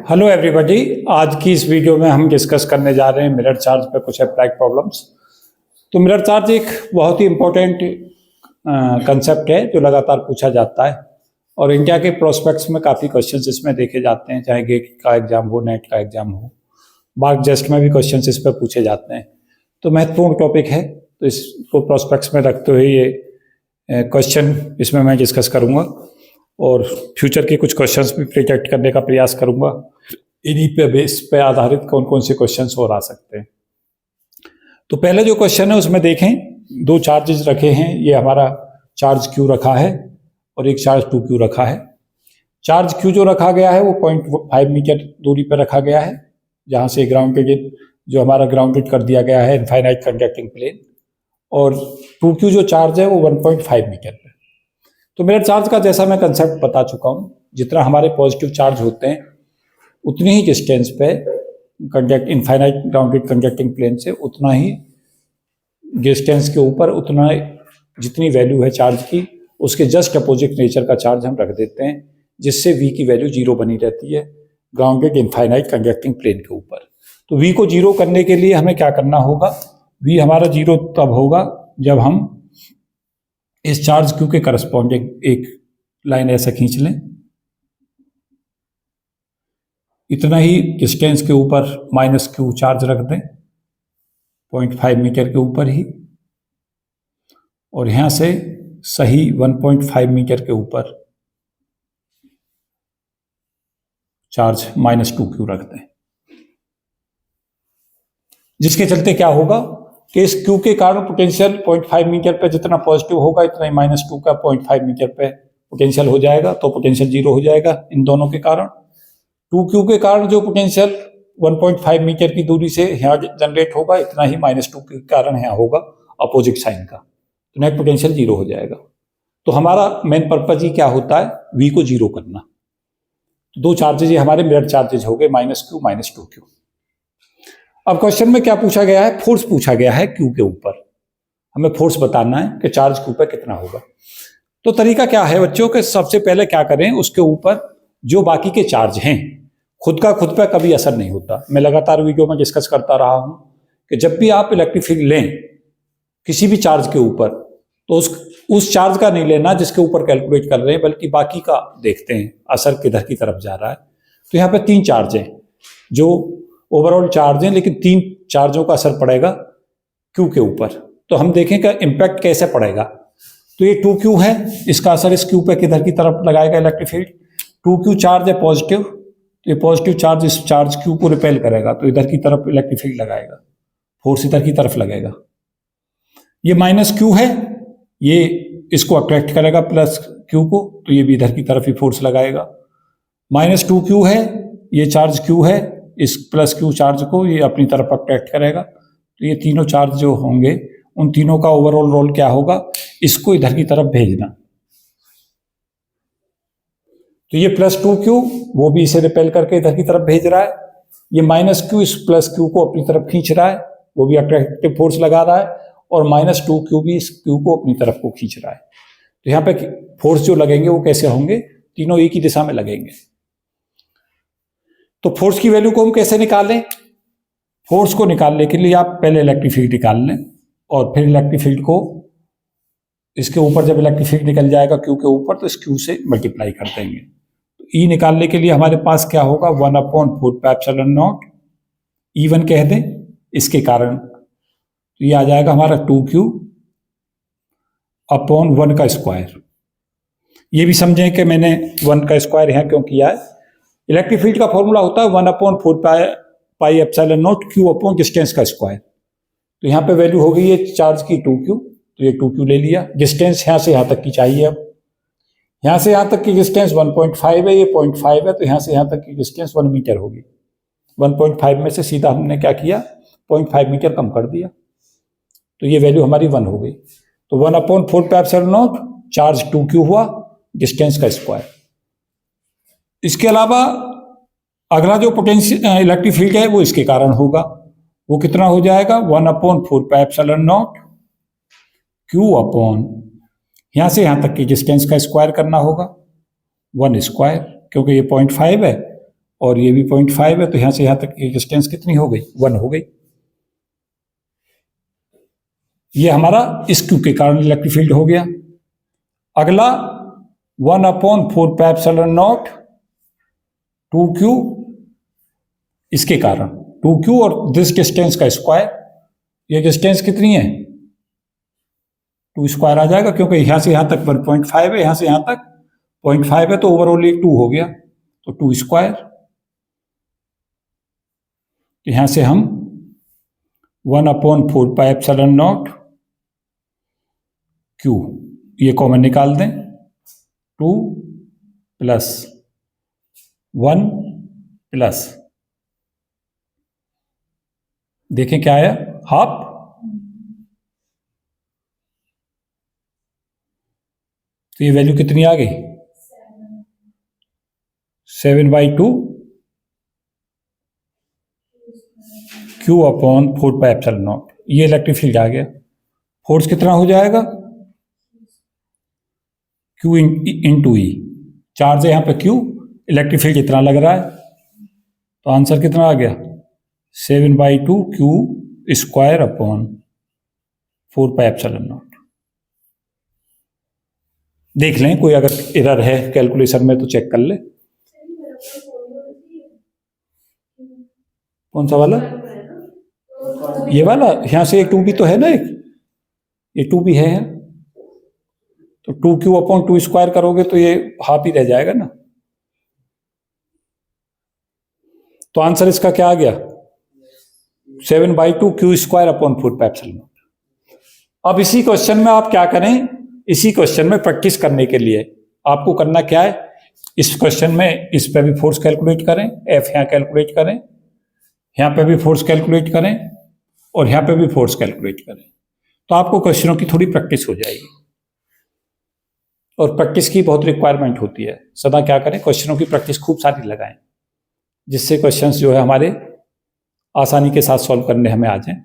Hello everybody. आज की इस वीडियो में हम डिस्कस करने जा रहे हैं मिरर चार्ज पे कुछ अप्लाइड प्रॉब्लम्स। तो मिरर चार्ज एक बहुत ही इम्पोर्टेंट कंसेप्ट है जो लगातार पूछा जाता है और इंडिया के प्रोस्पेक्ट्स में काफ़ी क्वेश्चंस इसमें देखे जाते हैं, चाहे गेट का एग्जाम हो, नेट का एग्जाम हो, मार्क टेस्ट में भी क्वेश्चंस इस पर पूछे जाते हैं। तो महत्वपूर्ण टॉपिक है, तो इसको प्रोस्पेक्ट्स में रखते हुए ये क्वेश्चन इसमें मैं डिस्कस करूँगा और फ्यूचर के कुछ क्वेश्चंस भी प्रोजेक्ट करने का प्रयास करूंगा। इन्हीं पे बेस पे आधारित कौन कौन से क्वेश्चंस और आ सकते हैं। तो पहले जो क्वेश्चन है उसमें देखें, दो चार्जेस रखे हैं। ये हमारा चार्ज क्यू रखा है और एक चार्ज 2Q रखा है। चार्ज क्यू जो रखा गया है वो 0.5 मीटर दूरी पर रखा गया है, जहाँ से ग्राउंडेड जो हमारा ग्राउंडेड कर दिया गया है इनफाइनाइट कंडक्टिंग प्लेन, और 2Q जो चार्ज है वो 1.5 मीटर पर। तो मिरर चार्ज का जैसा मैं कंसेप्ट बता चुका हूँ, जितना हमारे पॉजिटिव चार्ज होते हैं उतनी ही डिस्टेंस पे इनफाइनाइट ग्राउंडेड कंडक्टिंग प्लेन से उतना ही डिस्टेंस के ऊपर उतना जितनी वैल्यू है चार्ज की, उसके जस्ट अपोजिट नेचर का चार्ज हम रख देते हैं, जिससे V की वैल्यू 0 बनी रहती है ग्राउंडेड इनफाइनाइट कंडक्टिंग प्लेन के ऊपर। तो V को 0 करने के लिए हमें क्या करना होगा? V हमारा 0 तब होगा जब हम इस चार्ज क्यू के करस्पॉन्डिंग एक लाइन ऐसा खींच लें, इतना ही डिस्टेंस के ऊपर -Q चार्ज रख दें 0.5 मीटर के ऊपर ही, और यहां से सही 1.5 मीटर के ऊपर चार्ज -2Q रख दें, जिसके चलते क्या होगा कि इस Q के कारण पोटेंशियल 0.5 मीटर पे जितना पॉजिटिव होगा इतना ही -2 का 0.5 मीटर पे पोटेंशियल हो जाएगा, तो पोटेंशियल 0 हो जाएगा इन दोनों के कारण। 2Q के कारण जो पोटेंशियल 1.5 मीटर की दूरी से यहाँ जनरेट होगा इतना ही -2 के कारण यहाँ होगा अपोजिट साइन का, तो नेट पोटेंशियल 0 हो जाएगा। तो हमारा मेन पर्पज ही क्या होता है? V को 0 करना। तो दो चार्जेज ये हमारे मिरर चार्जेज हो गए, -Q -2Q। अब क्वेश्चन में क्या पूछा गया है? फोर्स पूछा गया है Q के ऊपर। हमें फोर्स बताना है कि चार्ज Q पर कितना होगा। तो तरीका क्या है बच्चों के, सबसे पहले क्या करें, उसके ऊपर जो बाकी के चार्ज हैं खुद पर कभी असर नहीं होता। मैं लगातार वीडियो में डिस्कस करता रहा हूं कि जब भी आप इलेक्ट्रिक फील्ड लें किसी भी चार्ज के ऊपर, तो उस चार्ज का नहीं लेना जिसके ऊपर कैलकुलेट कर रहे हैं, बल्कि बाकी का देखते हैं असर किधर की तरफ जा रहा है। तो यहाँ पे 3 चार्ज हैं जो ओवरऑल चार्ज हैं, लेकिन 3 चार्जों का असर पड़ेगा Q के ऊपर। तो हम देखें कि इम्पैक्ट कैसे पड़ेगा। तो ये 2Q है, इसका असर इस Q पे किधर की तरफ लगाएगा इलेक्ट्रिक फील्ड। 2Q चार्ज है पॉजिटिव, तो ये पॉजिटिव चार्ज इस चार्ज Q को रिपेल करेगा, तो इधर की तरफ इलेक्ट्रिक फील्ड लगाएगा, फोर्स इधर की तरफ लगेगा। ये -Q है, ये इसको अट्रैक्ट करेगा +Q को, तो ये भी इधर की तरफ ही फोर्स लगाएगा। -2Q है, ये चार्ज Q है, इस +Q चार्ज को ये अपनी तरफ अट्रैक्ट करेगा। तो ये तीनों चार्ज जो होंगे उन तीनों का ओवरऑल रोल क्या होगा? इसको इधर की तरफ भेजना। तो ये +2Q वो भी इसे रिपेल करके इधर की तरफ भेज रहा है, ये -Q इस +Q को अपनी तरफ खींच रहा है, वो भी अट्रैक्टिव फोर्स लगा रहा है, और -2Q भी इस Q को अपनी तरफ को खींच रहा है। तो यहाँ पे फोर्स जो लगेंगे वो कैसे होंगे? तीनों एक ही दिशा में लगेंगे। तो फोर्स की वैल्यू को हम कैसे निकालें? फोर्स को निकालने के लिए आप पहले इलेक्ट्रिक फील्ड निकाल लें, और फिर इलेक्ट्रिक फील्ड को इसके ऊपर जब इलेक्ट्रिक फील्ड निकल जाएगा Q के ऊपर, तो इस Q से मल्टीप्लाई कर देंगे। तो E निकालने के लिए हमारे पास क्या होगा? 1/4πε0 E1 कह दें इसके कारण, तो ये आ जाएगा हमारा 2Q/1 का स्क्वायर। ये भी समझें कि मैंने 1 का स्क्वायर यहाँ क्यों किया है। इलेक्ट्रिक फील्ड का फॉर्मूला होता है 1/4πε0 Q डिस्टेंस का स्क्वायर। तो यहाँ पे वैल्यू हो गई है चार्ज की 2Q, तो ये 2Q ले लिया। डिस्टेंस यहाँ से यहाँ तक की चाहिए। अब यहाँ से यहाँ तक की डिस्टेंस 1.5 है, ये 0.5 है, तो यहाँ से यहाँ तक की डिस्टेंस 1 मीटर होगी। 1.5 में से सीधा हमने क्या किया? 0.5 मीटर कम कर दिया, तो ये वैल्यू हमारी 1 हो गई। तो 1/4πε0 चार्ज 2Q हुआ, डिस्टेंस का स्क्वायर। इसके अलावा अगला जो पोटेंशियल इलेक्ट्रिक फील्ड है वो इसके कारण होगा, वो कितना हो जाएगा? 1/4πε0 Q/, यहां से यहां तक की डिस्टेंस का स्क्वायर करना होगा 1 स्क्वायर, क्योंकि ये 0.5 है और ये भी 0.5 है, तो यहां से यहां तक की डिस्टेंस कितनी हो गई? 1 हो गई। ये हमारा इस क्यू के कारण इलेक्ट्रिक फील्ड हो गया। अगला 1/4πε0 2q, इसके कारण 2q और दिस डिस्टेंस का स्क्वायर, ये डिस्टेंस कितनी है? 2 स्क्वायर आ जाएगा, क्योंकि यहां से यहां तक 1.5 है, यहां से यहां तक 0.5 है, तो ओवरऑल ये 2 हो गया, तो 2 स्क्वायर। यहां से हम 1/4πε0 q ये कॉमन निकाल दें, 2 + 1 + देखें क्या आया? हाफ। तो ये वैल्यू कितनी आ गई? 7/2 q/4πε0। ये इलेक्ट्रिक फील्ड आ गया। फोर्स कितना हो जाएगा? Q × E। चार्ज है यहाँ पे Q, इलेक्ट्रिक फील्ड कितना लग रहा है, तो आंसर कितना आ गया? 7/2 q² / 4πε0। देख लें कोई अगर एरर है कैलकुलेशन में तो चेक कर ले। कौन सा वाला? ये वाला। यहां से एक 2b तो है ना, एक 2b है, तो 2q/2² करोगे तो ये हाफ ही रह जाएगा ना। तो आंसर इसका क्या आ गया? 7/2 q²/4πε0। अब इसी क्वेश्चन में आप क्या करें? इसी क्वेश्चन में प्रैक्टिस करने के लिए आपको करना क्या है? इस क्वेश्चन में इस पे भी फोर्स कैलकुलेट करें, F यहाँ कैलकुलेट करें, यहाँ पे भी फोर्स कैलकुलेट करें, और यहाँ पे भी फोर्स कैलकुलेट करें, तो आपको क्वेश्चनों की थोड़ी प्रैक्टिस हो जाएगी। और प्रैक्टिस की बहुत रिक्वायरमेंट होती है। सदा क्या करें? क्वेश्चनों की प्रैक्टिस खूब सारी लगाएं, जिससे क्वेश्चंस जो है हमारे आसानी के साथ सॉल्व करने हमें आ जाएं।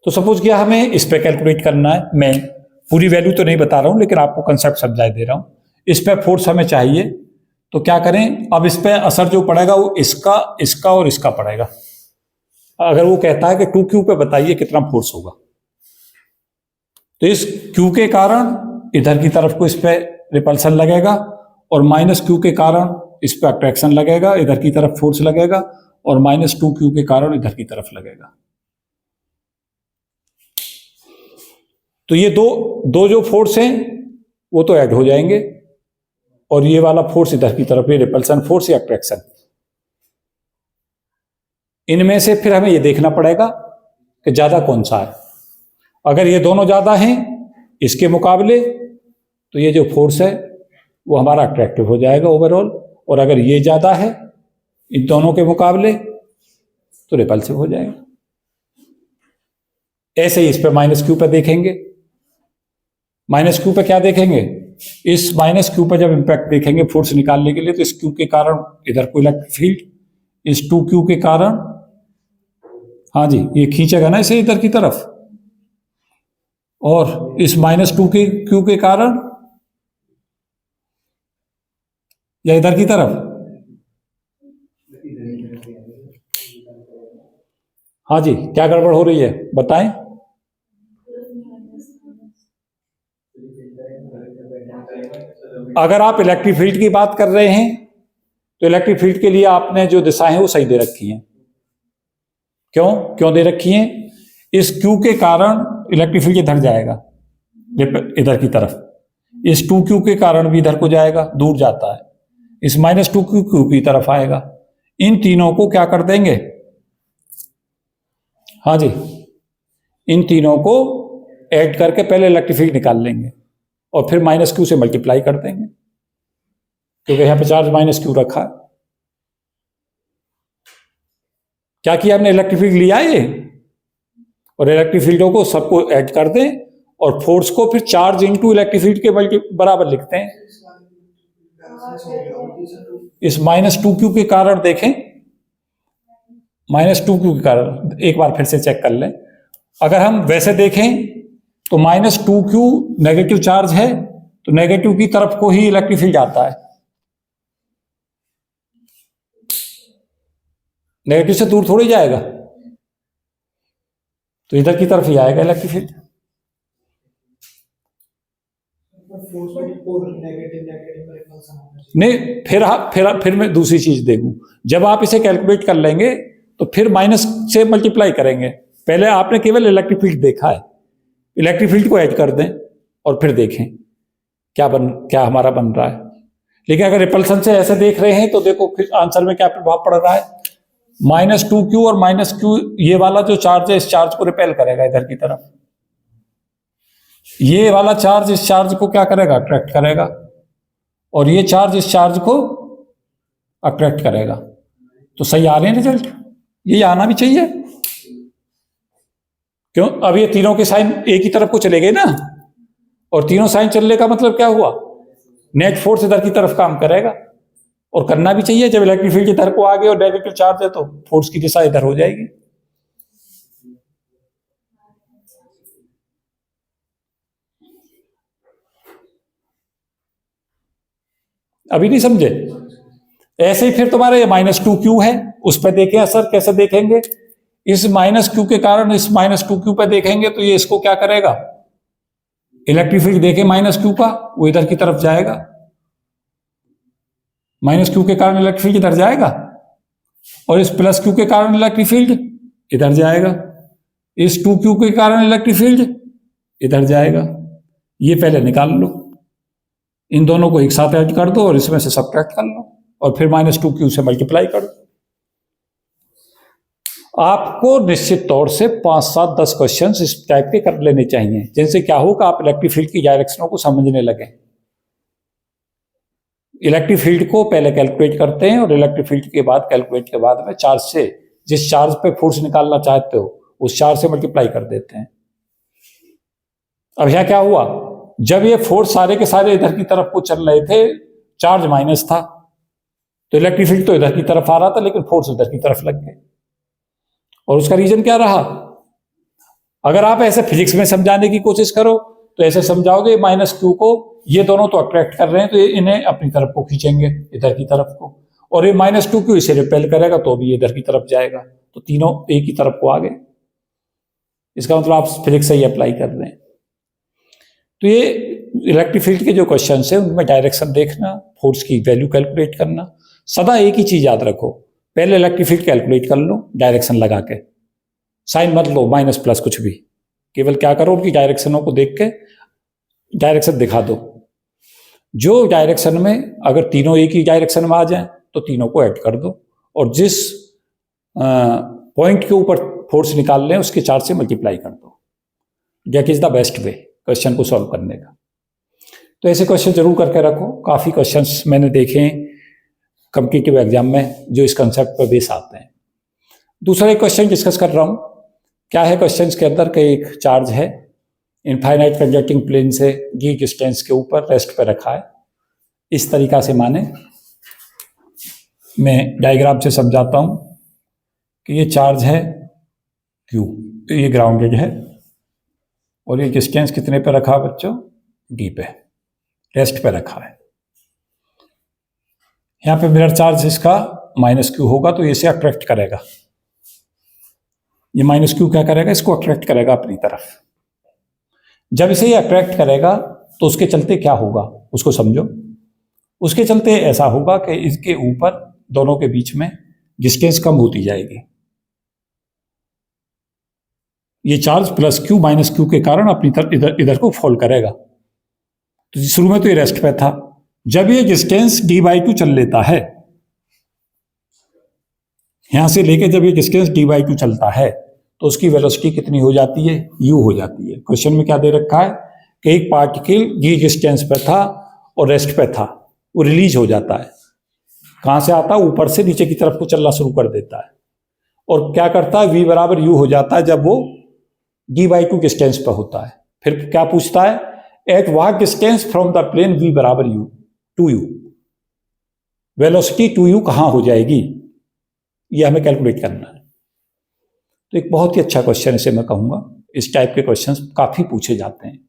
तो सपोज किया हमें इस पे कैलकुलेट करना है, मैं पूरी वैल्यू तो नहीं बता रहा हूं, लेकिन आपको कंसेप्ट समझा दे रहा हूं। इस पे फोर्स हमें चाहिए, तो क्या करें? अब इस पे असर जो पड़ेगा वो इसका, इसका और इसका पड़ेगा। अगर वो कहता है कि 2q पे बताइए कितना फोर्स होगा, तो इस q के कारण इधर की तरफ को इस पे रिपल्सन लगेगा, और -q के कारण इस पे अट्रैक्शन लगेगा, इधर की तरफ फोर्स लगेगा, और -2q के कारण इधर की तरफ लगेगा। तो ये दो जो फोर्स हैं वो तो ऐड हो जाएंगे, और ये वाला फोर्स इधर की तरफ, ये रिपल्सन फोर्स या अट्रैक्शन, इनमें से फिर हमें ये देखना पड़ेगा कि ज्यादा कौन सा है। अगर ये दोनों ज्यादा हैं इसके मुकाबले, तो ये जो फोर्स है वो हमारा अट्रैक्टिव हो जाएगा ओवरऑल, और अगर ये ज्यादा है इन दोनों के मुकाबले तो रिपल्सिव हो जाएगा। ऐसे ही इस पे -q पे देखेंगे। -q पे क्या देखेंगे? इस -q पे जब इंपैक्ट देखेंगे फोर्स निकालने के लिए, तो इस q के कारण इधर को इलेक्ट्रिक फील्ड, इस 2q के कारण, हाँ जी, ये खींचेगा ना इसे इधर की तरफ, और इस -2 के q के कारण या इधर की तरफ, हाँ जी, क्या गड़बड़ हो रही है बताएं? अगर आप इलेक्ट्रिक फील्ड की बात कर रहे हैं तो इलेक्ट्रिक फील्ड के लिए आपने जो दिशाएं हैं वो सही दे रखी हैं। क्यों दे रखी हैं? इस Q के कारण इलेक्ट्रिक फील्ड इधर जाएगा, इधर की तरफ, इस 2Q के कारण भी इधर को जाएगा, दूर जाता है, इस -2Q की तरफ आएगा। इन तीनों को क्या कर देंगे? हाँ जी, इन तीनों को ऐड करके पहले इलेक्ट्रिक फील्ड निकाल लेंगे, और फिर -q से मल्टीप्लाई कर देंगे, क्योंकि यहां पे चार्ज -q रखा है। क्या किया हमने? इलेक्ट्रिक फील्ड लिया ये, और इलेक्ट्रिक फील्डों को सबको ऐड कर दें, और फोर्स को फिर चार्ज इनटू इलेक्ट्रिक फील्ड के बराबर लिखते हैं। इस -2q के कारण देखें, -2q के कारण एक बार फिर से चेक कर लें। अगर हम वैसे देखें तो -2q नेगेटिव चार्ज है, तो नेगेटिव की तरफ को ही इलेक्ट्रिक फील्ड आता है, नेगेटिव से दूर थोड़ी जाएगा, तो इधर की तरफ ही आएगा इलेक्ट्रिक फील्ड। नहीं, फिर मैं दूसरी चीज देखूं, जब आप इसे कैलकुलेट कर लेंगे तो फिर माइनस से मल्टीप्लाई करेंगे। पहले आपने केवल इलेक्ट्रिक फील्ड देखा है, इलेक्ट्रिक फील्ड को ऐड कर दें और फिर देखें क्या हमारा बन रहा है। लेकिन अगर रिपल्सन से ऐसे देख रहे हैं तो देखो फिर आंसर में क्या प्रभाव पड़ रहा है, -2q और -q, ये वाला जो चार्ज है इस चार्ज को रिपेल करेगा इधर की तरफ, ये वाला चार्ज इस चार्ज को क्या करेगा, अट्रैक्ट करेगा, और ये चार्ज इस चार्ज को अट्रैक्ट करेगा। तो सही आ रहे हैं रिजल्ट, ये आना भी चाहिए। क्यों, अब ये तीनों के साइन एक ही तरफ को चले गए ना, और तीनों साइन चलने का मतलब क्या हुआ, नेट फोर्स इधर की तरफ काम करेगा, और करना भी चाहिए। जब इलेक्ट्रिक फील्ड इधर को आ गए और नेगेटिव चार्ज है तो फोर्स की दिशा इधर हो जाएगी। अभी नहीं समझे? ऐसे ही फिर तुम्हारे -2q है, उस पर देखें असर कैसे देखेंगे। इस -q के कारण इस -2q पे देखेंगे तो ये इसको क्या करेगा, इलेक्ट्रिक फील्ड देखें -q का, वो इधर की तरफ जाएगा, -q के कारण इलेक्ट्रिक फील्ड इधर जाएगा, और इस +q के कारण इलेक्ट्रिक फील्ड इधर जाएगा, इस 2q के कारण इलेक्ट्रिक फील्ड इधर जाएगा। ये पहले निकाल लो, इन दोनों को एक साथ ऐड कर दो और इसमें से सब्ट्रैक्ट कर लो, और फिर -2q से मल्टीप्लाई कर दो। आपको निश्चित तौर से 5, 7, 10 क्वेश्चंस इस टाइप के कर लेने चाहिए, जिनसे क्या होगा, आप इलेक्ट्रिक फील्ड की डायरेक्शनों को समझने लगे। इलेक्ट्रिक फील्ड को पहले कैलकुलेट करते हैं, और इलेक्ट्रिक फील्ड के बाद कैलकुलेट के बाद में चार्ज से, जिस चार्ज पे फोर्स निकालना चाहते हो उस चार्ज से मल्टीप्लाई कर देते हैं। अब यहाँ क्या हुआ, जब ये फोर्स सारे के सारे इधर की तरफ को चल रहे थे, चार्ज माइनस था, तो इलेक्ट्रिक फील्ड तो इधर की तरफ आ रहा था, लेकिन फोर्स उधर की तरफ लग गए। और उसका रीजन क्या रहा, अगर आप ऐसे फिजिक्स में समझाने की कोशिश करो तो ऐसे समझाओगे, -q को ये दोनों तो अट्रैक्ट कर रहे हैं, तो ये इन्हें अपनी तरफ को खींचेंगे इधर की तरफ को, और ये -2q इसे रिपेल करेगा तो भी इधर की तरफ जाएगा, तो तीनों एक ही तरफ को आ गए। इसका मतलब आप फिजिक्स से ही अप्लाई कर रहे हैं। तो ये इलेक्ट्रिक फील्ड के जो क्वेश्चन है उनमें डायरेक्शन देखना, फोर्स की वैल्यू कैलकुलेट करना, सदा एक ही चीज याद रखो, पहले इलेक्ट्रिक फील्ड कैलकुलेट कर लो डायरेक्शन लगा के, साइन मत लो, माइनस प्लस कुछ भी, केवल क्या करो, उनकी डायरेक्शनों को देख के डायरेक्शन दिखा दो। जो डायरेक्शन में अगर तीनों एक ही डायरेक्शन में आ जाएं तो तीनों को ऐड कर दो, और जिस पॉइंट के ऊपर फोर्स निकाल लें उसके चार्ज से मल्टीप्लाई कर दो। That is the best way question को सॉल्व करने का। तो ऐसे क्वेश्चन जरूर करके रखो, काफ़ी क्वेश्चंस मैंने देखे हैं कॉम्पिटिटिव एग्जाम में जो इस कंसेप्ट पर बेस आते हैं। दूसरा एक क्वेश्चन डिस्कस कर रहा हूँ, क्या है क्वेश्चन के अंदर कि एक चार्ज है इनफाइनाइट कंडक्टिंग प्लेन से डी डिस्टेंस के ऊपर रेस्ट पे रखा है। इस तरीका से माने, मैं डायग्राम से समझाता हूँ कि ये चार्ज है Q, तो ये ग्राउंडेड है, और ये डिस्टेंस कितने पे रखा है बच्चों, डी पे, रेस्ट पे रखा है। यहाँ पे मिरर चार्ज इसका -q होगा, तो इसे अट्रैक्ट करेगा, ये -q क्या करेगा, इसको अट्रैक्ट करेगा अपनी तरफ। जब इसे ये अट्रैक्ट करेगा तो उसके चलते क्या होगा उसको समझो। उसके चलते ऐसा होगा कि इसके ऊपर दोनों के बीच में डिस्टेंस कम होती जाएगी। ये चार्ज +q -q के कारण अपनी तरफ इधर को फॉल करेगा। तो शुरू में तो ये रेस्ट पे था, जब ये डिस्टेंस d/2 चल लेता है, यहां से लेके जब ये डिस्टेंस d/2 चलता है तो उसकी वेलोसिटी कितनी हो जाती है, u हो जाती है। क्वेश्चन में क्या दे रखा है कि एक पार्टिकल d डिस्टेंस पे था और रेस्ट पे था, वो रिलीज हो जाता है। कहां से आता है, ऊपर से नीचे की तरफ को चलना शुरू कर देता है, और क्या करता है, v = u हो जाता है जब वो d/2 डिस्टेंस पे होता है। फिर क्या पूछता है, at what distance from the plane v = u to u, velocity 2u कहां हो जाएगी, ये हमें कैलकुलेट करना है। तो एक बहुत ही अच्छा क्वेश्चन इसे मैं कहूंगा, इस टाइप के क्वेश्चंस काफी पूछे जाते हैं।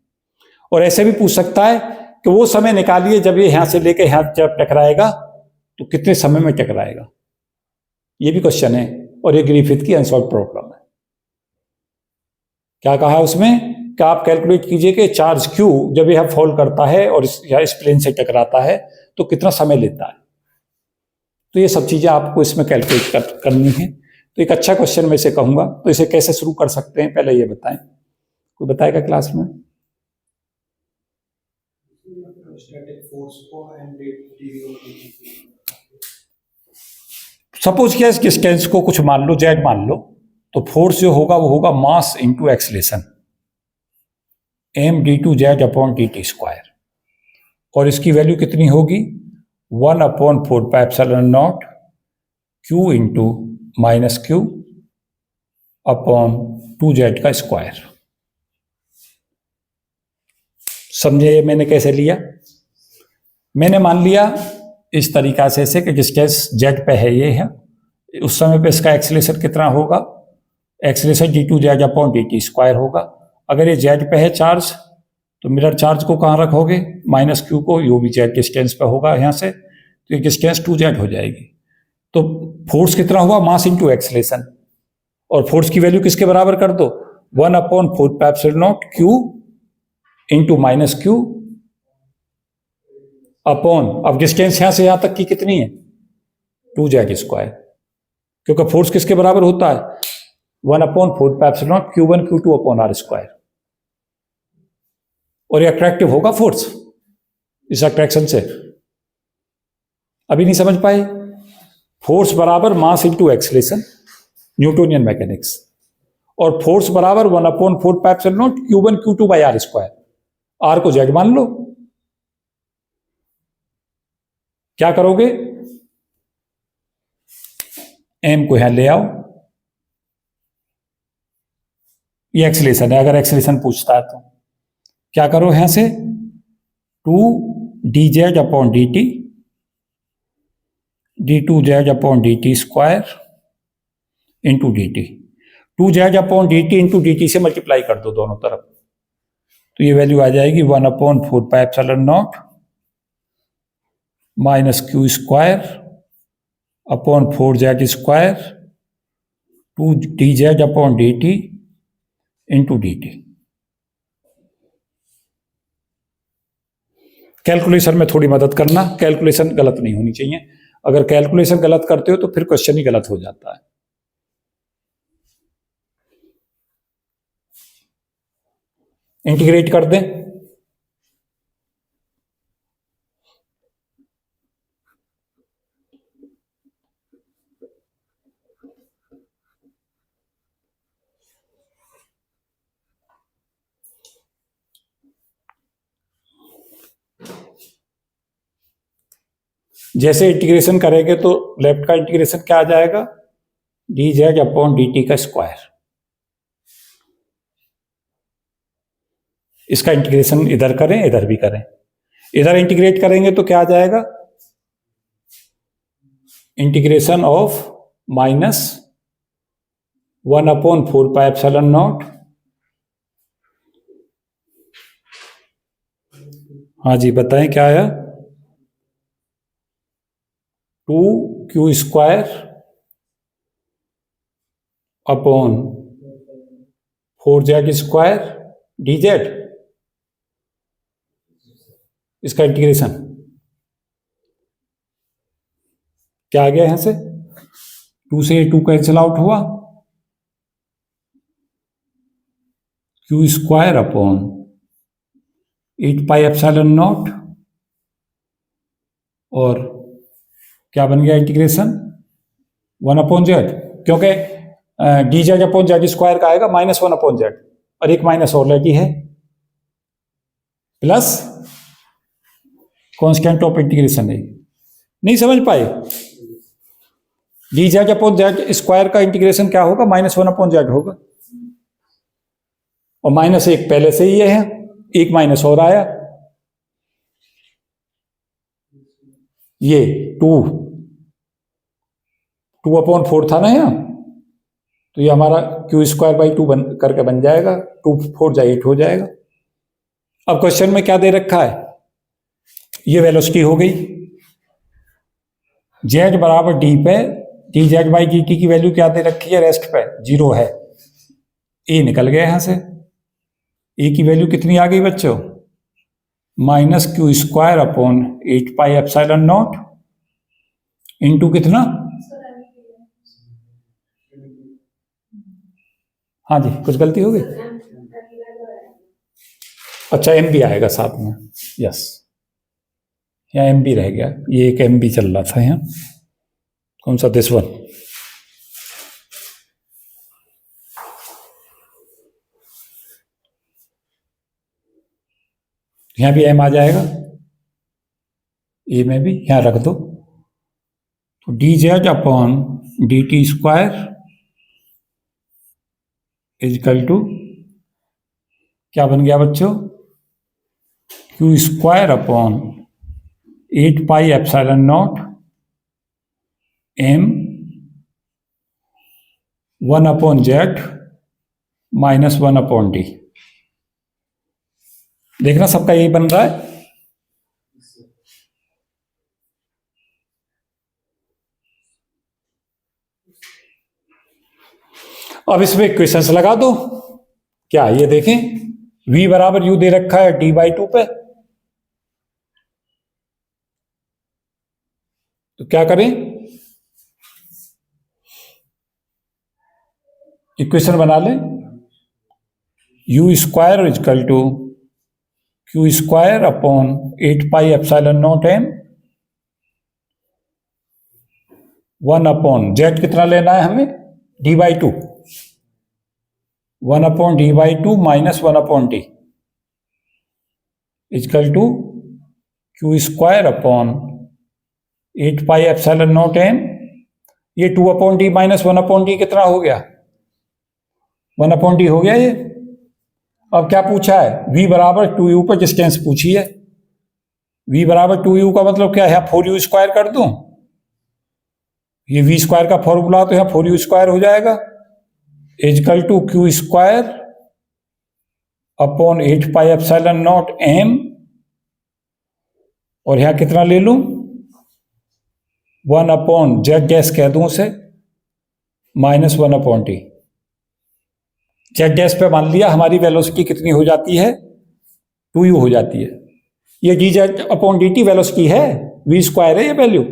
और ऐसे भी पूछ सकता है कि वो समय निकालिए जब ये यहां से लेकर यहां जब टकराएगा तो कितने समय में टकराएगा, ये भी क्वेश्चन है। और ये ग्रिफिथ की अनसॉल्व प्रॉब्लम है। क्या कहा उसमें कि आप कैलकुलेट कीजिए कि चार्ज Q जब यह फॉल करता है और इस प्लेन से टकराता है तो कितना समय लेता है। तो ये सब चीजें आपको इसमें कैलकुलेट करनी है। तो एक अच्छा क्वेश्चन मैं इसे कहूंगा। तो इसे कैसे शुरू कर सकते हैं पहले ये बताएं, कोई बताएगा क्लास में? सपोज किया इस डिस्टेंस को कुछ मान लो Z मान लो, तो फोर्स जो होगा वो होगा mass into acceleration m/d2z upon dt square, और इसकी वैल्यू कितनी होगी 1/4πε0 q into -q upon 2z का स्क्वायर। समझे मैंने कैसे लिया? मैंने मान लिया इस तरीका से कि डिस्टेंस z पे है, ये है, उस समय पे इसका एक्सीलरेशन कितना होगा, acceleration d2z upon dt square होगा। अगर ये z पे है चार्ज तो मिरर चार्ज को कहाँ रखोगे, -q को, यो भी z डिस्टेंस पे होगा यहाँ से, तो ये डिस्टेंस 2z हो जाएगी। तो फोर्स कितना हुआ, मास इंटू एक्सीलरेशन, और फोर्स की वैल्यू किसके बराबर कर दो 1/4πε0 q इंटू -q अपॉन, अब डिस्टेंस यहां से यहां तक की कितनी है 2z स्क्वायर, क्योंकि फोर्स किसके बराबर होता है 1/4πε0 q1 q2 upon r square, और ये अट्रैक्टिव होगा फोर्स इस अट्रैक्शन से। अभी नहीं समझ पाए? फोर्स बराबर mass into acceleration, Newtonian mechanics, और फोर्स बराबर 1/4πε0 q1 q2 by r square. r को z मान लो। क्या करोगे, m को यहां ले आओ, ये एक्सीलरेशन है, अगर एक्सीलरेशन पूछता है तो क्या करो, यहां से 2dz upon dt d2z upon dt square into dt, 2z upon dt into dt से मल्टीप्लाई कर दो दोनों तरफ, तो ये वैल्यू आ जाएगी 1/4πε0 -q square upon 4z square 2dz upon dt into dt। Calculation में थोड़ी मदद करना, कैलकुलेशन गलत नहीं होनी चाहिए, अगर कैलकुलेशन गलत करते हो तो फिर क्वेश्चन ही गलत हो जाता है। इंटीग्रेट कर दें, जैसे इंटीग्रेशन करेंगे तो लेफ्ट का इंटीग्रेशन क्या आ जाएगा dz अपॉन dt का स्क्वायर, इसका इंटीग्रेशन इधर करें इधर भी करें, इधर इंटीग्रेट करेंगे तो क्या आ जाएगा इंटीग्रेशन ऑफ -1/4πε0, हाँ जी बताएं क्या आया, 2q square upon 4z square dz, इसका इंटीग्रेशन क्या आ गया, यहां से 2 से 2 कैंसिल आउट हुआ, q स्क्वायर अपॉन 8πε0, और क्या बन गया इंटीग्रेशन 1/z, क्योंकि dz अपॉन z स्क्वायर का आएगा -1/z, और एक माइनस ऑलरेडी है, प्लस कांस्टेंट ऑफ इंटीग्रेशन है। नहीं समझ पाए? dz अपॉन z स्क्वायर का इंटीग्रेशन क्या होगा -1/z होगा, और -1 पहले से ही है, एक माइनस और आया, ये 2/4 था ना यहाँ, तो ये हमारा q स्क्वायर बाई 2 करके बन जाएगा, 2 4 8 हो जाएगा। अब क्वेश्चन में क्या दे रखा है, ये वेलोसिटी हो गई, z बराबर d पे T Z by D T की वैल्यू क्या दे रखी है रेस्ट पे, 0 है। ए निकल गया यहां से, ए की वैल्यू कितनी आ गई बच्चों, minus Q square upon 8 pi epsilon not into कितना, हाँ जी कुछ गलती हो गई, अच्छा एम बी आएगा साथ में, यस यहाँ एम बी रह गया, ये एक एम बी चल रहा था यहाँ, कौन सा, दिस वन। यहां भी एम आ जाएगा, ए में भी यहां रख दो, तो D Z upon D T square equal to क्या बन गया बच्चों, Q square upon 8 pi epsilon not M 1 upon Z minus 1 upon D. देखना सबका यही बन रहा है, अब इसमें इक्वेशंस लगा दो, क्या ये देखें v बराबर u दे रखा है d बाई 2 पे, तो क्या करें, इक्वेशन बना लें, u square equal to q square upon 8 pi epsilon not M 1 upon z कितना लेना है हमें, d by 2, 1 upon d by 2 minus 1 upon d equal to q square upon 8 pi epsilon not m, ये 2 upon d minus 1 upon d कितना हो गया, 1 upon D हो गया ये। अब क्या पूछा है, v बराबर 2u पर डिस्टेंस पूछी है, v बराबर 2u का मतलब क्या है, 4u स्क्वायर कर दूं, ये v स्क्वायर का फॉर्मूला तो यहाँ 4u स्क्वायर हो जाएगा, equal to q square upon 8 pi epsilon not m, और यहां कितना ले लूं, 1 अपॉन जेड डैश कह दूं उसे minus 1 upon T. Z dash पे मान लिया हमारी वेलोसिटी कितनी हो जाती है, 2u हो जाती है, ये D Z upon D T velocity है, v स्क्वायर है ये वैल्यू,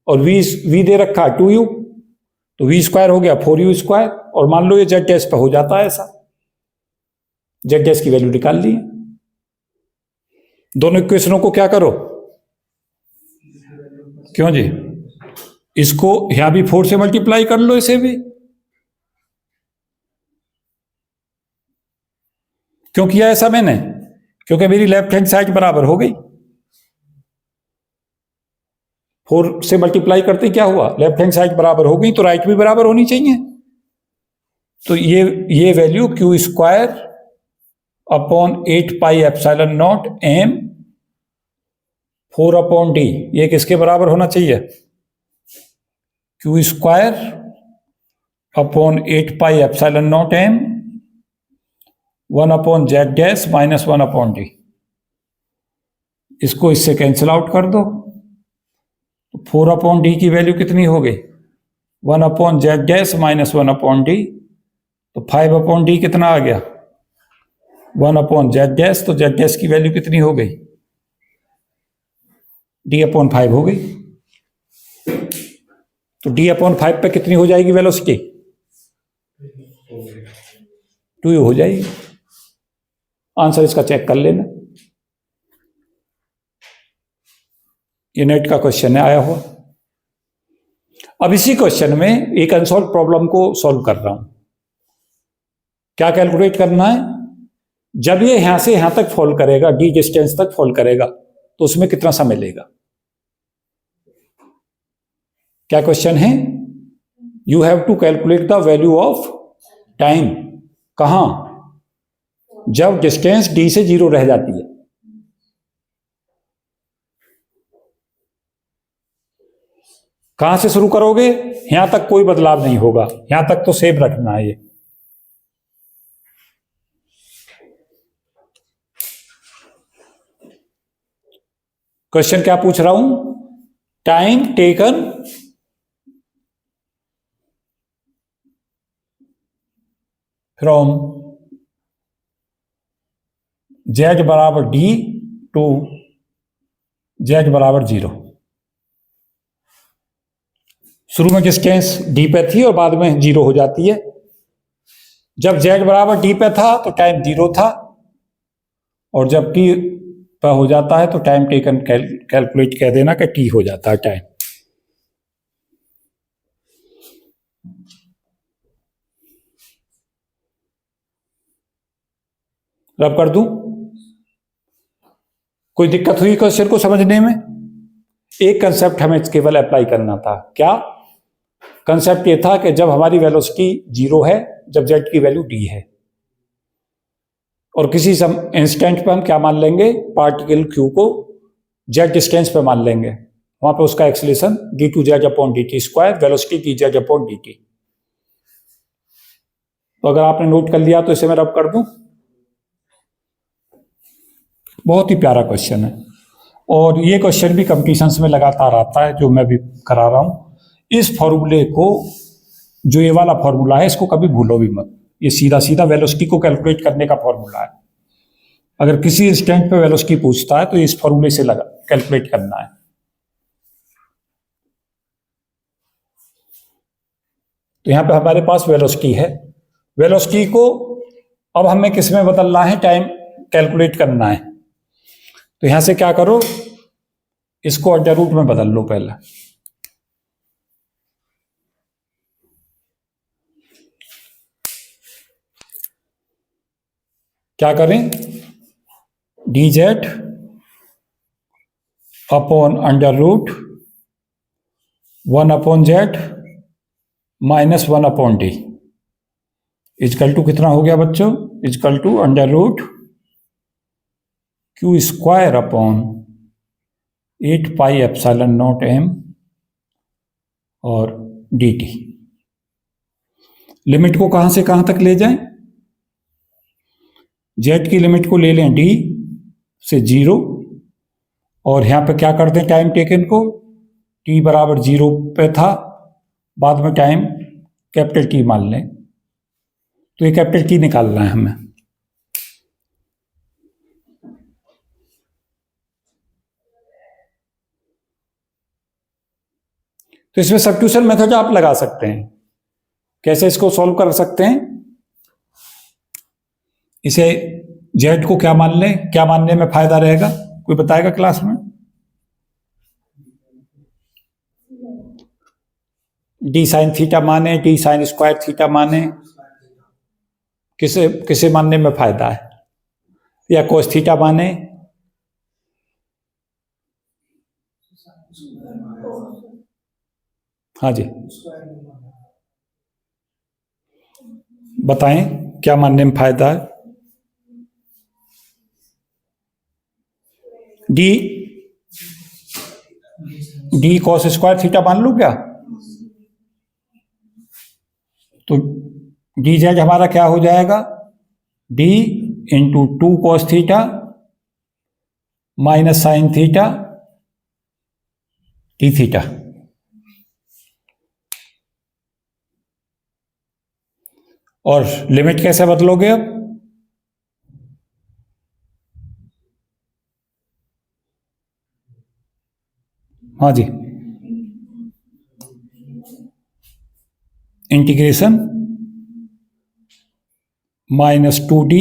और v दे रखा 2u, तो v स्क्वायर हो गया 4u स्क्वायर, और मान लो ये जेड डैश पे हो जाता है ऐसा, जेड डैश की वैल्यू निकाल ली। दोनों इक्वेशनों को क्या करो, क्यों जी, इसको यहां भी 4 से मल्टीप्लाई कर लो, इसे भी, क्यों किया ऐसा मैंने, क्योंकि मेरी लेफ्ट हैंड साइड बराबर हो गई, 4 से मल्टीप्लाई करते क्या हुआ, लेफ्ट हैंड साइड बराबर हो गई, तो राइट भी बराबर होनी चाहिए, तो ये value q square upon 8 pi epsilon not m 4 upon d, ये किसके बराबर होना चाहिए, q square upon 8 pi epsilon not M 1 upon z dash minus 1 upon d. इसको इससे कैंसिल आउट कर दो, तो 4 अपॉन डी की वैल्यू कितनी हो गई, 1 upon z dash minus 1 upon D, तो 5 अपॉन डी कितना आ गया, 1 अपॉन जेड डैश, तो जेड डैश की वैल्यू कितनी हो गई, डी अपॉन 5 हो गई, तो डी अपॉन 5 पे कितनी हो जाएगी वेलोसिटी, 2u हो जाएगी। आंसर इसका चेक कर लेना, ये नेट का क्वेश्चन है आया हुआ। अब इसी क्वेश्चन में एक अनसॉल्व प्रॉब्लम को सॉल्व कर रहा हूं, क्या कैलकुलेट करना है, जब ये यहां से यहां तक फॉल करेगा, डी डिस्टेंस तक फॉल करेगा, तो उसमें कितना समय लेगा। क्या क्वेश्चन है, you have to calculate the value of time, कहां, जब डिस्टेंस डी से 0 रह जाती है। कहां से शुरू करोगे, यहां तक कोई बदलाव नहीं होगा, यहां तक तो सेम रखना है ये। क्वेश्चन क्या पूछ रहा हूं, टाइम टेकन फ्रॉम z बराबर d टू z बराबर 0। शुरू में किस केस d पे थी और बाद में 0 हो जाती है। जब z बराबर d पे था तो टाइम 0 था, और जब t पे हो जाता है तो टाइम टेकन कैलकुलेट कह देना कि t हो जाता है टाइम। रब कर दूं? कोई दिक्कत हुई क्वेश्चन को समझने में? एक कंसेप्ट हमें केवल अप्लाई करना था। क्या कंसेप्ट? ये था कि जब हमारी वेलोसिटी 0 है, जब z की वैल्यू d है, और किसी इंस्टेंट पे हम क्या मान लेंगे, पार्टिकल q को z डिस्टेंस पे मान लेंगे, वहां पे उसका acceleration d2z upon dt square, velocity dz upon dt। तो अगर आपने नोट कर लिया तो इसे मैं रब कर दूं। बहुत ही प्यारा क्वेश्चन है, और ये क्वेश्चन भी कंपटीशंस में लगातार आता है, जो मैं भी करा रहा हूं। इस फॉर्मूले को, जो ये वाला फॉर्मूला है, इसको कभी भूलो भी मत। ये सीधा सीधा वेलोसिटी को कैलकुलेट करने का फॉर्मूला है। अगर किसी इंस्टेंट पे वेलोसिटी पूछता है तो इस फॉर्मूले से लगा कैलकुलेट करना है। तो यहां पे हमारे पास वेलोसिटी है। वेलोसिटी को अब हमें किस में बदलना है, टाइम कैलकुलेट करना है। तो यहां से क्या करो, इसको अंडर रूट में बदल लो पहले। क्या करें, dz upon under root 1 upon z minus 1 upon d equal to कितना हो गया बच्चों, equal to under root q square upon 8 pi epsilon naught m और dt। लिमिट को कहां से कहां तक ले जाएं, z की लिमिट को ले लें d से 0, और यहां पे क्या कर दें, टाइम टेकन को t बराबर 0 पे था, बाद में टाइम कैपिटल T मान लें। तो ये कैपिटल T निकालना है हमें। तो इसमें सब्स्टिट्यूशन मेथड आप लगा सकते हैं। कैसे इसको सॉल्व कर सकते हैं, इसे z को क्या मान लें, क्या मानने में फायदा रहेगा, कोई बताएगा क्लास में? d साइन थीटा माने, d साइन स्क्वायर थीटा माने, किसे किसे मानने में फायदा है, या कोस थीटा माने? हाँ जी बताएं, क्या मानने में फायदा है? डी कॉस स्क्वायर थीटा मान लो क्या? तो डी जेड हमारा क्या हो जाएगा, D into 2 cos theta minus sine theta T theta. और लिमिट कैसे बदलोगे अब? हाँ जी, इंटीग्रेशन -2d।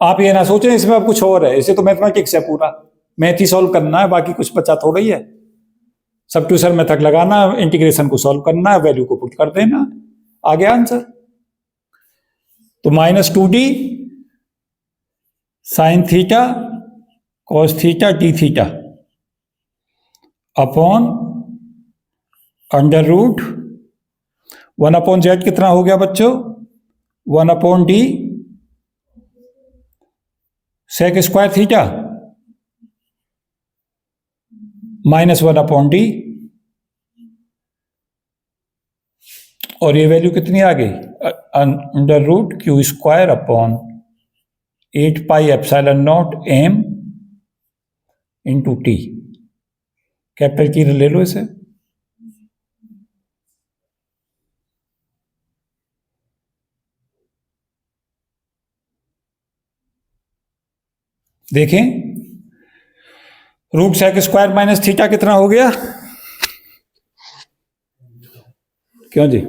आप ये ना सोचें इसमें अब कुछ और है, इसे तो मैथमेटिक्स है, पूरा मैथ ही सॉल्व करना है, बाकी कुछ बचा थोड़ा ही है। सब्स्टिट्यूशन मेथड लगाना, इंटीग्रेशन को सॉल्व करना है, वैल्यू को पुट कर देना, आ गया आंसर। तो -2d sine theta cos theta D theta upon under root 1 upon z कितना हो गया बच्चों, 1 upon d sec square theta minus 1 upon d, और ये वैल्यू कितनी आ गई, under root q square upon 8 pi epsilon naught m into t. Capital की ले लो इसे। देखें, root sec square minus theta कितना हो गया? क्यों जी?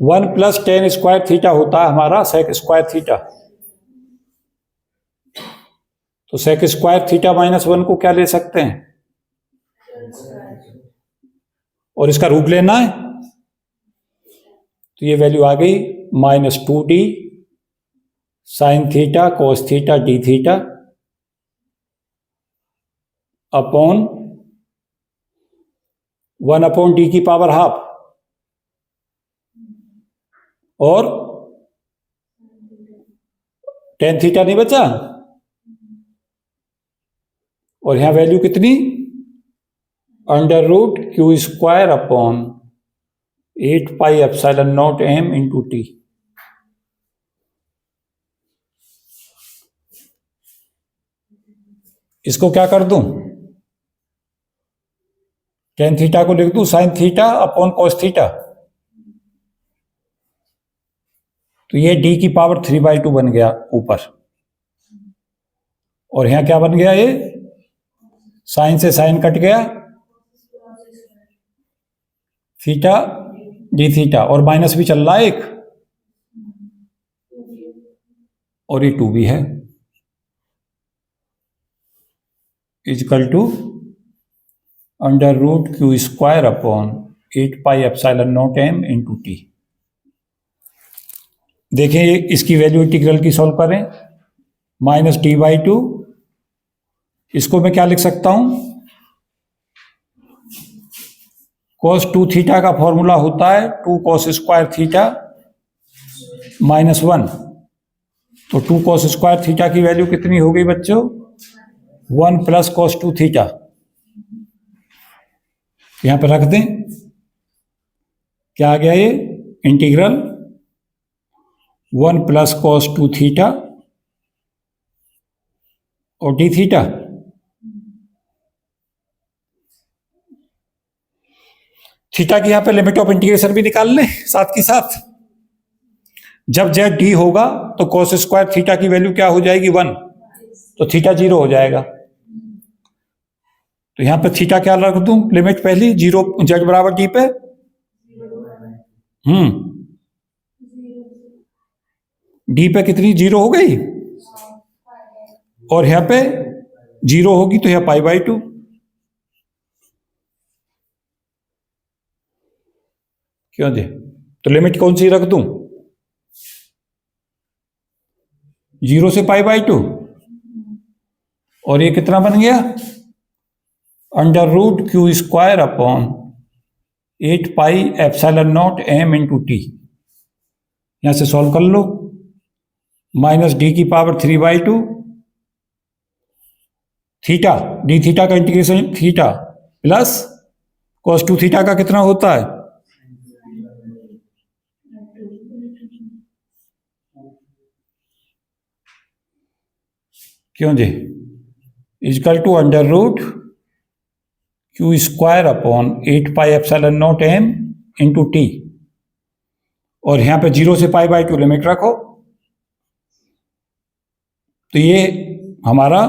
1 प्लस टेन स्क्वायर थीटा होता है हमारा सेक स्क्वायर थीटा। तो सेक स्क्वायर थीटा माइनस 1 को क्या ले सकते हैं? और इसका रूट लेना है, तो ये वैल्यू आ गई -2d sine theta cos theta D theta upon 1/d की पावर हाफ, और टेन थीटा नहीं बचा, और यहां वैल्यू कितनी? √q² upon 8πε0m into T. इसको क्या कर दूं? टेन थीटा को लिख दूं sine theta upon cos theta, तो ये d की पावर 3/2 बन गया ऊपर, और यहां क्या बन गया? ये साइन से साइन कट गया, थीटा डी थीटा, और माइनस भी चल रहा है एक, और ये 2 भी है, equal to √q² upon 8πε0m into t. देखें, इसकी वैल्यू इंटीग्रल की सॉल्व करें, -d/2, इसको मैं क्या लिख सकता हूं? cos 2 थीटा का फॉर्मूला होता है 2 cos स्क्वायर थीटा -1, तो 2 cos स्क्वायर थीटा की वैल्यू कितनी हो गई बच्चों? 1 प्लस cos 2 थीटा। यहां पर रख दें, क्या आ गया? ये इंटीग्रल 1 प्लस cos 2 थीटा और डी थीटा, थीटा की यहां पे लिमिट ऑफ इंटीग्रेशन भी निकाल लें साथ के साथ। जब जेड डी होगा तो cos स्क्वायर थीटा की वैल्यू क्या हो जाएगी? 1, तो थीटा 0 हो जाएगा। तो यहां पे थीटा क्या रख दूं? लिमिट पहली 0, जेड बराबर डी पे डी पे कितनी? 0 हो गई, और यहां पे 0 होगी तो यह π/2। क्यों जी? तो लिमिट कौन सी रख दूं? 0 से π/2, और ये कितना बन गया? √q² upon 8πε0m into T. यहां से सॉल्व कर लो, -d की पावर 3/2 थीटा डी थीटा का integration theta plus cos 2 theta का कितना होता है? क्यों जी? Equal to √q² upon 8πε0m into T, और यहां पे 0 से π/2 लिमिट रखो, तो ये हमारा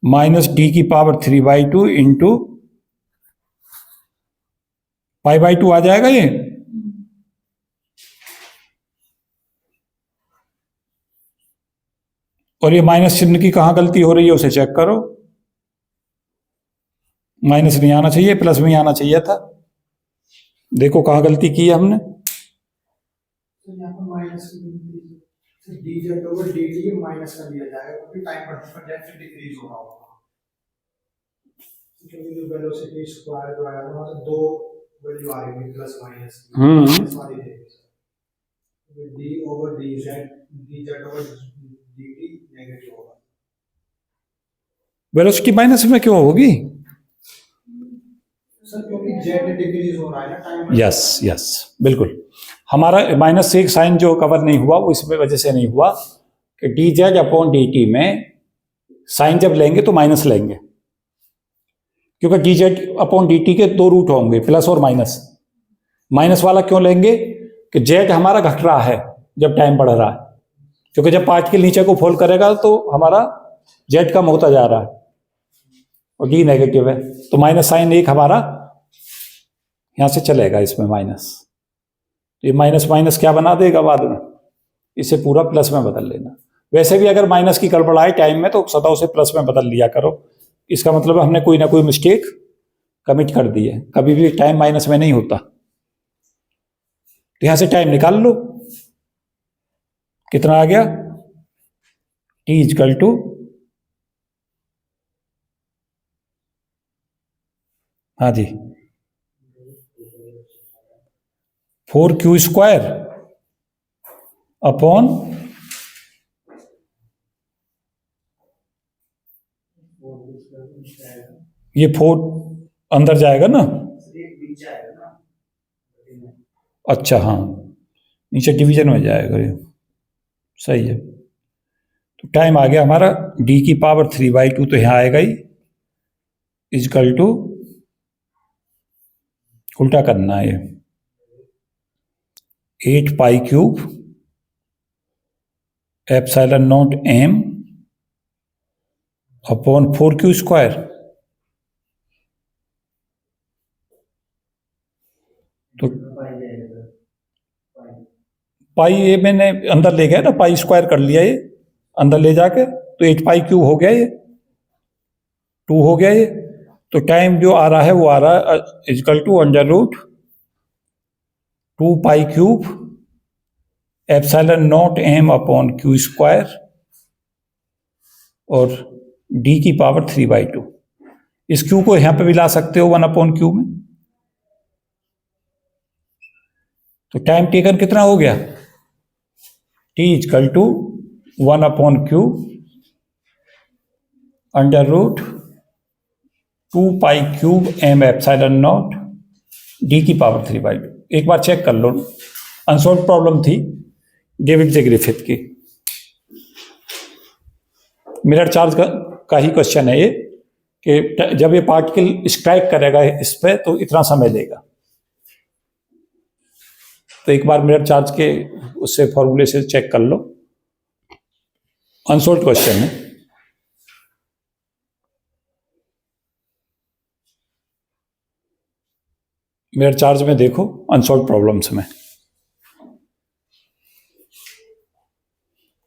-d की पावर 3/2 इंटू π/2 आ जाएगा ये। और ये माइनस चिन्ह की कहां गलती हो रही है उसे चेक करो, माइनस नहीं आना चाहिए, प्लस में ही आना चाहिए था। देखो कहां गलती की है हमने। माइनस कर दिया जाएगा क्योंकि टाइम बढ़ने पर डिक्रीज हो रहा होगा, क्योंकि जो वेलोसिटी स्क्वायर जो आया वहां से दो वैल्यू आ रही है प्लस माइनस वाली देंगे, d/dz dz/dt नेगेटिव होगा। वेलोसिटी माइनस में क्यों होगी सर? क्योंकि z डिक्रीज हो रहा है ना टाइम। यस यस बिल्कुल, हमारा माइनस से एक साइन जो कवर नहीं हुआ वो इस वजह से नहीं हुआ कि dz/dt में साइन जब लेंगे तो माइनस लेंगे, क्योंकि dz/dt के 2 रूट होंगे, प्लस और माइनस। माइनस वाला क्यों लेंगे कि z हमारा घट रहा है जब टाइम बढ़ रहा है, क्योंकि जब पार्टिकल नीचे को फॉल करेगा तो हमारा जेड कम होता जा रहा है और डी नेगेटिव है, तो माइनस साइन एक हमारा यहां से चलेगा इसमें माइनस, तो ये माइनस माइनस क्या बना देगा बाद में, इसे पूरा प्लस में बदल लेना। वैसे भी अगर माइनस की गड़बड़ आए टाइम में तो सदा उसे प्लस में बदल लिया करो, इसका मतलब हमने कोई ना कोई मिस्टेक कमिट कर दी है, कभी भी टाइम माइनस में नहीं होता। तो यहां से टाइम निकाल लो, कितना आ गया, टी इजकल टू हाँ जी 4q स्क्वायर अपॉन ये 4 अंदर जाएगा ना, अच्छा हाँ नीचे डिवीजन में जाएगा ये, सही है। तो टाइम आ गया हमारा d की पावर 3/2 तो यहाँ आएगा ही, इजकल टू उल्टा करना है 8 पाई cube epsilon naught m upon 4q square. तो पाई ये मैंने अंदर ले गया ना, पाई स्क्वायर कर लिया ये अंदर ले जाके, तो 8 पाई क्यूब हो गया, ये 2 हो गया ये। तो टाइम जो आ रहा है वो आ रहा है equal to under root 2 pi cube epsilon naught m upon q square और d की पावर 3/2। इस q को यहां पे भी ला सकते हो 1/q में। तो टाइम टेकन कितना हो गया, t equal to 1/q under root 2 pi cube m epsilon naught d की पावर 3/2। एक बार चेक कर लो, अनसॉल्व प्रॉब्लम थी डेविड जे ग्रिफिथ की, मिरर चार्ज का ही क्वेश्चन है ये, कि जब ये पार्टिकल स्ट्राइक करेगा इस पे तो इतना समय लेगा। तो एक बार मिरर चार्ज के उससे फॉर्मूले से चेक कर लो, अनसॉल्व क्वेश्चन है। मिरर चार्ज में देखो अनसॉल्व प्रॉब्लम्स में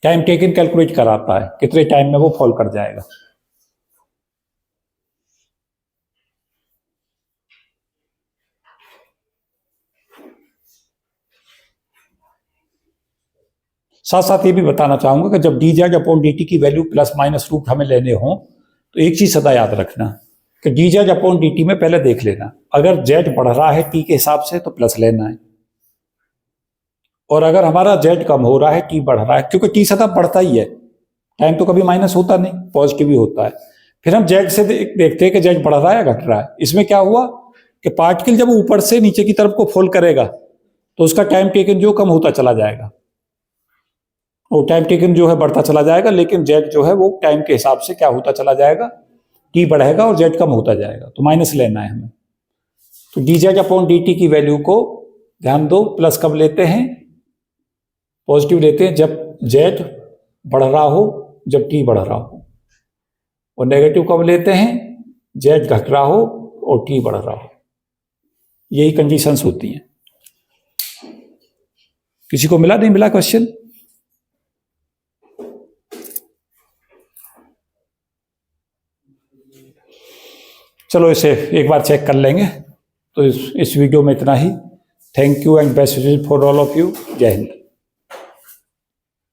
टाइम टेकन कैलकुलेट कराता है, कितने टाइम में वो फॉल कर जाएगा। साथ साथ ये भी बताना चाहूंगा कि जब D Z upon D T की वैल्यू प्लस माइनस रूट हमें लेने हो तो एक चीज सदा याद रखना कि D Z upon D T में पहले देख लेना, अगर जेड बढ़ रहा है टी के हिसाब से तो प्लस लेना है, और अगर हमारा जेड कम हो रहा है टी बढ़ रहा है, क्योंकि टी सदा बढ़ता ही है, टाइम तो कभी माइनस होता नहीं, पॉजिटिव ही होता है। फिर हम जेड से देखते हैं कि जेड बढ़ रहा है घट रहा है। इसमें क्या हुआ कि पार्टिकल जब ऊपर से नीचे की तरफ को फॉल करेगा तो उसका टाइम टेकन जो कम होता चला जाएगा, और टाइम टेकन जो है बढ़ता चला जाएगा, लेकिन जेड जो है वो टाइम के हिसाब से क्या होता चला जाएगा, टी बढ़ेगा और जेड कम होता जाएगा, तो माइनस लेना है हमें। तो D Z upon D T की वैल्यू को ध्यान दो, प्लस कब लेते हैं, पॉजिटिव लेते हैं जब जेड बढ़ रहा हो, जब टी बढ़ रहा हो, और नेगेटिव कब लेते हैं, जेड घट रहा हो और टी बढ़ रहा हो। यही कंडीशंस होती हैं। किसी को मिला नहीं मिला क्वेश्चन? चलो इसे एक बार चेक कर लेंगे। तो इस वीडियो में इतना ही। Thank you and best wishes for all of you. जय हिंद।